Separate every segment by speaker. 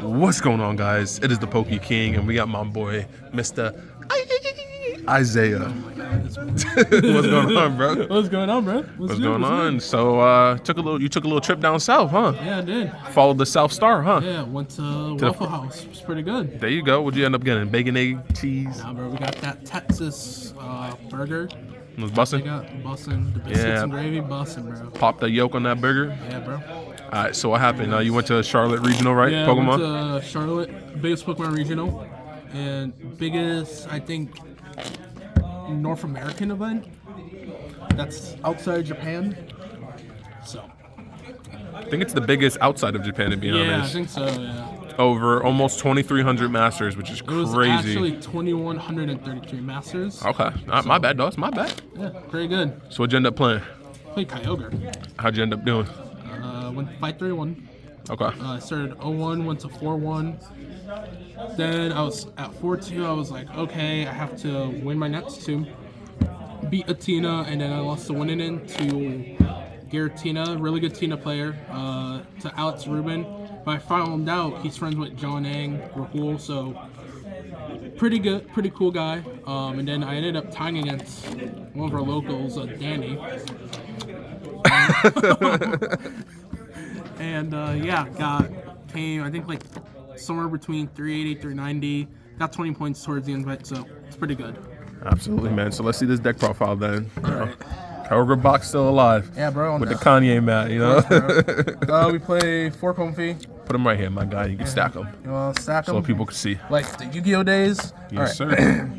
Speaker 1: What's going on, guys? It is the Poke King, and we got my boy, Mr. Isaiah. What's going on, bro?
Speaker 2: What's going on, bro?
Speaker 1: What's going on? So, you took a little trip down south, huh?
Speaker 2: Yeah, I did.
Speaker 1: Followed the South Star, huh?
Speaker 2: Yeah, went to Waffle House. It was pretty good.
Speaker 1: There you go. What'd you end up getting? Bacon, egg, cheese?
Speaker 2: Nah, bro, we got that Texas burger.
Speaker 1: It was bussin'?
Speaker 2: They got bussin'. The biscuits and gravy, bussin', bro.
Speaker 1: Popped the yolk on that burger?
Speaker 2: Yeah, bro.
Speaker 1: All right, so what happened? You went to Charlotte Regional, right?
Speaker 2: Yeah,
Speaker 1: Pokemon?
Speaker 2: went to Charlotte, biggest Pokemon regional, and biggest, I think, North American event. That's outside Japan. So.
Speaker 1: I think it's the biggest outside of Japan, to be honest.
Speaker 2: Yeah, I think so, yeah.
Speaker 1: Over almost 2,300 Masters, which is crazy.
Speaker 2: It was actually 2,133 Masters.
Speaker 1: Okay. My bad, though. It's my bad.
Speaker 2: Yeah, pretty good.
Speaker 1: So what'd you end up playing?
Speaker 2: Played Kyogre.
Speaker 1: How'd you end up doing?
Speaker 2: Went 5-3-1.
Speaker 1: Okay.
Speaker 2: I started 0-1, went to 4-1. Then I was at 4-2. I was like, okay, I have to win my next two. Beat a Tina, and then I lost the winning in to Giratina, really good Tina player, to Alex Rubin. But I found out he's friends with John Ang, Rahul, so pretty good, pretty cool guy. And then I ended up tying against one of our locals, Danny. And came, I think, like somewhere between 380, 390. Got 20 points towards the end of it, so it's pretty good.
Speaker 1: Absolutely, man. So let's see this deck profile then. Kyogre box still alive.
Speaker 2: Yeah, bro.
Speaker 1: With the Kanye mat, you know?
Speaker 2: We play 4 Comfy.
Speaker 1: Put them right here, my guy. You can stack them.
Speaker 2: You want to stack them?
Speaker 1: So people can see.
Speaker 2: Like the Yu-Gi-Oh days?
Speaker 1: Yes, sir.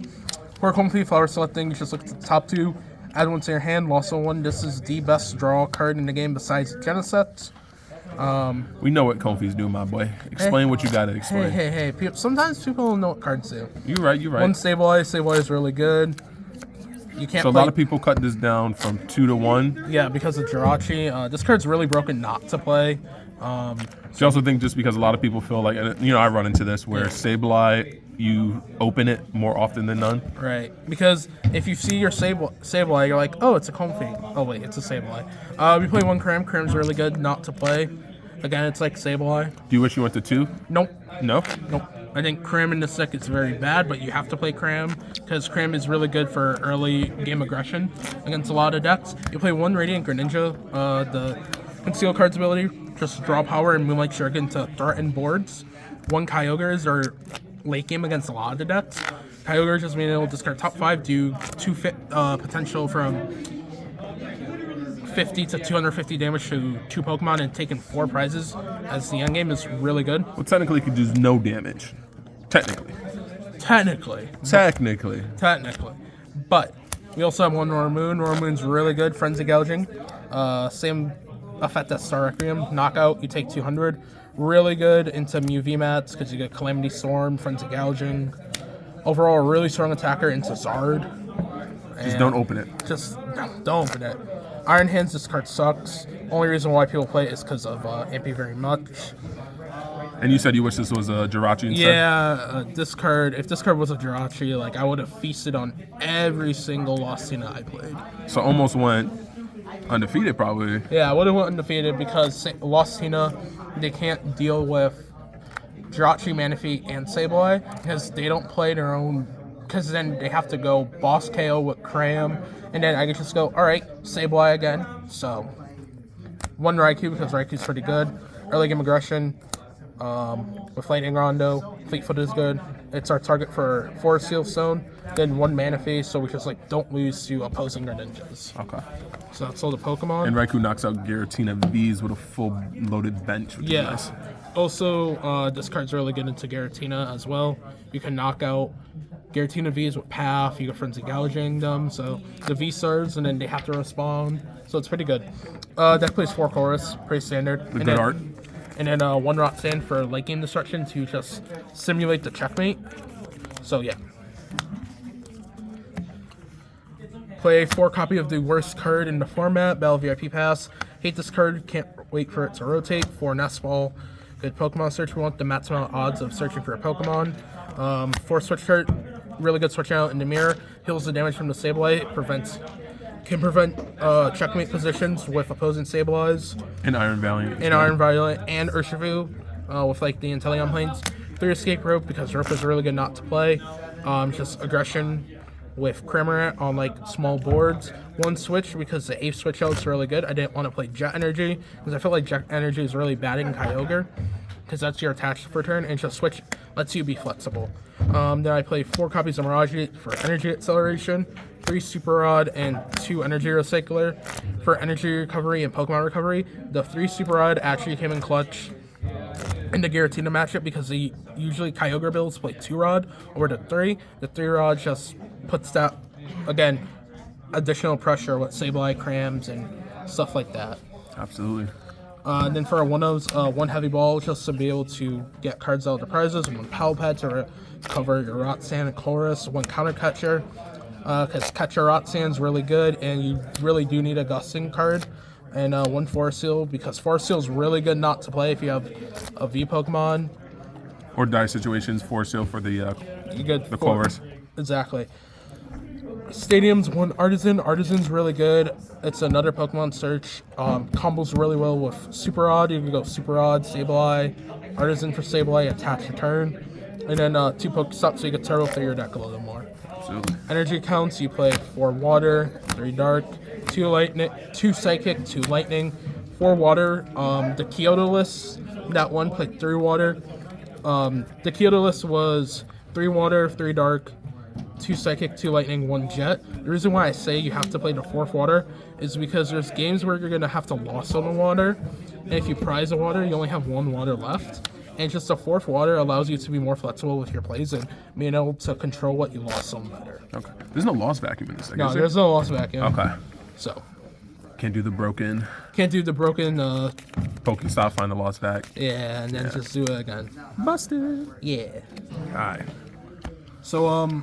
Speaker 2: 4 Comfy, flower selecting. You just look at the top 2. Add one to your hand. Lost on 1. This is the best draw card in the game besides Genesect.
Speaker 1: We know what Comfy's do, my boy. Explain what you gotta explain.
Speaker 2: Hey. Sometimes people don't know what cards do.
Speaker 1: You're right.
Speaker 2: One Stabilize. Stabilize is really good. You can't.
Speaker 1: So a lot of people cut this down from 2 to 1.
Speaker 2: Yeah, because of Jirachi. This card's really broken not to play.
Speaker 1: So you also think just because a lot of people feel like, and I run into this where Sableye, you open it more often than none.
Speaker 2: Right, because if you see your Sableye, you're like, oh, it's a Comfy. Oh wait, it's a Sableye. We play 1 Cram. Cram's really good not to play. Again, it's like Sableye.
Speaker 1: Do you wish you went to 2?
Speaker 2: Nope.
Speaker 1: No?
Speaker 2: Nope. I think Cram in this deck is very bad, but you have to play Cram because Cram is really good for early game aggression against a lot of decks. You play 1 Radiant Greninja, the Conceal card's ability, just draw power and Moonlight Shuriken to threaten boards. 1 Kyogres are late game against a lot of the decks. Kyogre just being able to discard top 5, do 2 potential from 50 to 250 damage to 2 Pokemon and taking 4 prizes as the end game is really good.
Speaker 1: Well, technically, it could do no damage. Technically.
Speaker 2: But we also have 1 Normoon. Normoon's really good. Frenzy Gouging. Same effect as Star Requiem. Knockout, you take 200. Really good into Mew VMATs because you get Calamity Storm, Frenzy Gouging. Overall, a really strong attacker into Zard.
Speaker 1: Just don't open it.
Speaker 2: Just don't open it. Iron Hands, this card sucks. Only reason why people play it is because of Ampy very much.
Speaker 1: And you said you wish this was a Jirachi instead?
Speaker 2: Yeah, this card, if this card was a Jirachi, like I would have feasted on every single Lost Tina I played.
Speaker 1: So almost went undefeated probably.
Speaker 2: Yeah, I would have went undefeated because Lost Tina, they can't deal with Jirachi, Manaphy, and Sableye because they don't play their own, because then they have to go boss KO with Cram, and then I could just go, alright, Sableye again. So, 1 Raikou because Raikou's pretty good. Early game aggression with Lightning Rondo. Fleetfoot is good. It's our target for Forest Seal Stone. Then 1 Manaphy, so we just don't lose to opposing Greninjas.
Speaker 1: Okay.
Speaker 2: So that's all the Pokemon.
Speaker 1: And Raikou knocks out Giratina V's with a full loaded bench, which is nice.
Speaker 2: Also, this card's really good into Giratina as well. You can knock out Giratina V's with Path, you got Frenzy Gouging them, so the V serves and then they have to respond. So it's pretty good. Deck plays 4 Chorus, pretty standard.
Speaker 1: Good art.
Speaker 2: And then 1 Rock Sand for late game destruction to just simulate the checkmate. So yeah. Play 4 copy of the worst card in the format, Battle VIP Pass. Hate this card, can't wait for it to rotate. 4 Nest Ball. Good Pokemon search. We want the maximum odds of searching for a Pokemon. 4 Switch Card, really good switch out in the mirror. Heals the damage from the Sableye. Can prevent checkmate positions with opposing Sableyes.
Speaker 1: And Iron Valiant.
Speaker 2: And Iron Valiant and Urshifu. with like the Inteleon planes. 3 escape rope because rope is really good not to play. Just aggression with Cramorant on like small boards. 1 switch because the 8th switch out is really good. I didn't want to play Jet Energy because I feel like Jet Energy is really bad in Kyogre because that's your attach for turn, and just switch lets you be flexible. Then I play 4 copies of Mirage for energy acceleration, 3 Super Rod, and 2 energy recycler for energy recovery and Pokemon recovery. The 3 Super Rod actually came in clutch in the Giratina matchup because usually Kyogre builds play 2 Rod over the 3. The 3 Rod just puts that, again, additional pressure with Sableye crams and stuff like that.
Speaker 1: Absolutely.
Speaker 2: And then for a 1 heavy ball, just to be able to get cards out of the prizes, 1 Power Pad to cover your Rotsand and Chorus, 1 Counter Catcher, because Catcher Rotsand's really good, and you really do need a Gusting card, and 1 Force Seal, because Force Seal's really good not to play if you have a V Pokemon.
Speaker 1: Or die situations, Force Seal for the Chorus.
Speaker 2: Exactly. Stadium's 1 Artisan. Artisan's really good. It's another Pokemon search. Combos really well with Super Rod. You can go Super Rod, Sableye, Artisan for Sableye, attach return, and then 2 Pokestops so you can turtle through your deck a little more.
Speaker 1: Absolutely.
Speaker 2: Energy counts, you play 4 Water, 3 Dark, 2 Lightning, 2 Psychic, 2 Lightning, 4 Water. The Kyoto list, that one played 3 Water. The Kyoto list was 3 Water, 3 Dark, 2 Psychic, 2 Lightning, 1 Jet. The reason why I say you have to play the 4th Water is because there's games where you're going to have to loss on the Water, and if you prize a Water, you only have 1 Water left, and just the 4th Water allows you to be more flexible with your plays and being able to control what you lost on better.
Speaker 1: Okay. There's no loss vacuum in this thing,
Speaker 2: No,
Speaker 1: is there?
Speaker 2: there's no loss vacuum.
Speaker 1: Okay.
Speaker 2: So.
Speaker 1: Can't do the broken
Speaker 2: Pokestop,
Speaker 1: find the loss vac.
Speaker 2: Yeah, and then just do it again.
Speaker 1: Busted.
Speaker 2: Yeah.
Speaker 1: Alright.
Speaker 2: So,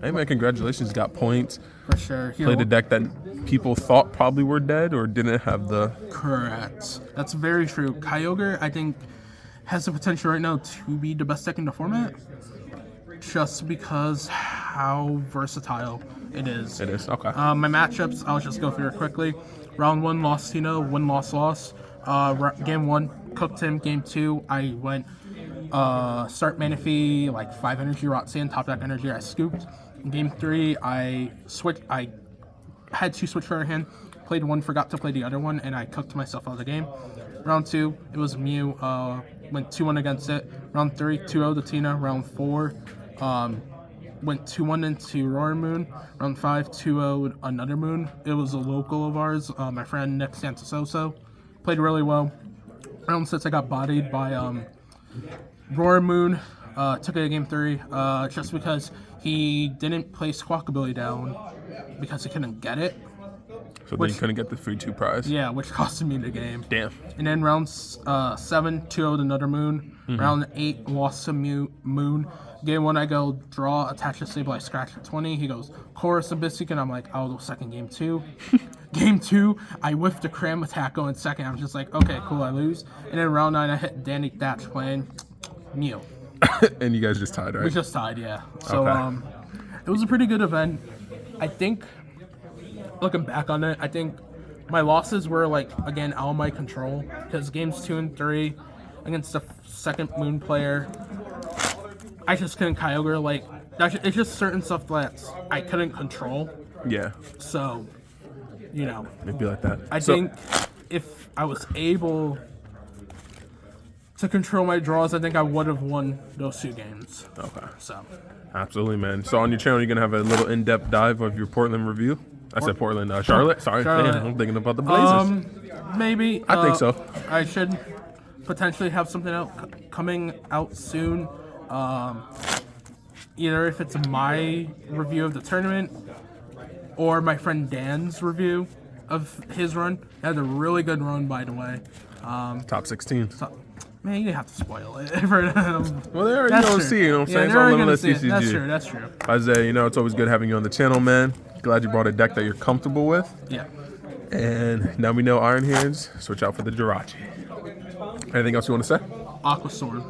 Speaker 1: Hey man, congratulations. You got points.
Speaker 2: for sure. Here,
Speaker 1: Played a deck that people thought probably were dead or didn't have the...
Speaker 2: Correct. That's very true. Kyogre, I think, has the potential right now to be the best deck in the format, just because how versatile it is.
Speaker 1: It is, okay.
Speaker 2: My matchups, I'll just go through it quickly. Round 1, lost Tino, win, loss, loss. Game 1, cooked him. Game 2, I went start Manaphy, like 5 energy, Rotsand, top deck energy, I scooped. In Game 3, I had 2 switch card in hand, played 1, forgot to play the other one, and I cooked myself out of the game. Round 2, it was Mew, went 2-1 against it. Round 3, 2-0 to Tina. Round 4, went 2-1 into Roaring Moon. Round 5, 2-0 another Moon. It was a local of ours, my friend Nick Santasoso. Played really well. Round 6, I got bodied by Roaring Moon. Took it to Game 3 just because he didn't play Squawkabilly down because he couldn't get it.
Speaker 1: So then you couldn't get the free 2 prize?
Speaker 2: Yeah, which costed me the game.
Speaker 1: Damn.
Speaker 2: And then round 7, 2-0'd another Moon. Mm-hmm. Round 8, lost to Moon. Game 1, I go draw, attach to Sableye, scratch for 20. He goes Chorus and Bistic, and I'm like, oh, the second Game 2. Game 2, I whiffed the Cram attack going second. I'm just like, okay, cool, I lose. And then round 9, I hit Danny Thatch playing Mew.
Speaker 1: And you guys just tied, right?
Speaker 2: We just tied, yeah. So,
Speaker 1: Okay.
Speaker 2: It was a pretty good event. I think, looking back on it, I think my losses were, like, again, out of my control. Because games 2 and 3 against the second Moon player, I just couldn't Kyogre. Like, it's just certain stuff that I couldn't control.
Speaker 1: Yeah.
Speaker 2: So, you know.
Speaker 1: It'd be like that.
Speaker 2: I think if I was able to control my draws, I think I would have won those 2 games.
Speaker 1: Okay.
Speaker 2: So.
Speaker 1: Absolutely, man. So on your channel, you're going to have a little in-depth dive of your Portland review? I said Portland. Charlotte? Sorry.
Speaker 2: Charlotte.
Speaker 1: Man, I'm thinking about the Blazers.
Speaker 2: Maybe.
Speaker 1: I think so.
Speaker 2: I should potentially have something coming out soon. Either if it's my review of the tournament or my friend Dan's review of his run. He had a really good run, by the way.
Speaker 1: Top 16.
Speaker 2: Man, you have to spoil it for them.
Speaker 1: Well, they already going to see, you know what I'm saying?
Speaker 2: They're already
Speaker 1: Limitless
Speaker 2: gonna see it.
Speaker 1: CCG.
Speaker 2: That's true.
Speaker 1: Isaiah, you know, it's always good having you on the channel, man. Glad you brought a deck that you're comfortable with.
Speaker 2: Yeah.
Speaker 1: And now we know Iron Hands. Switch out for the Jirachi. Anything else you want to say?
Speaker 2: Aqua Sword.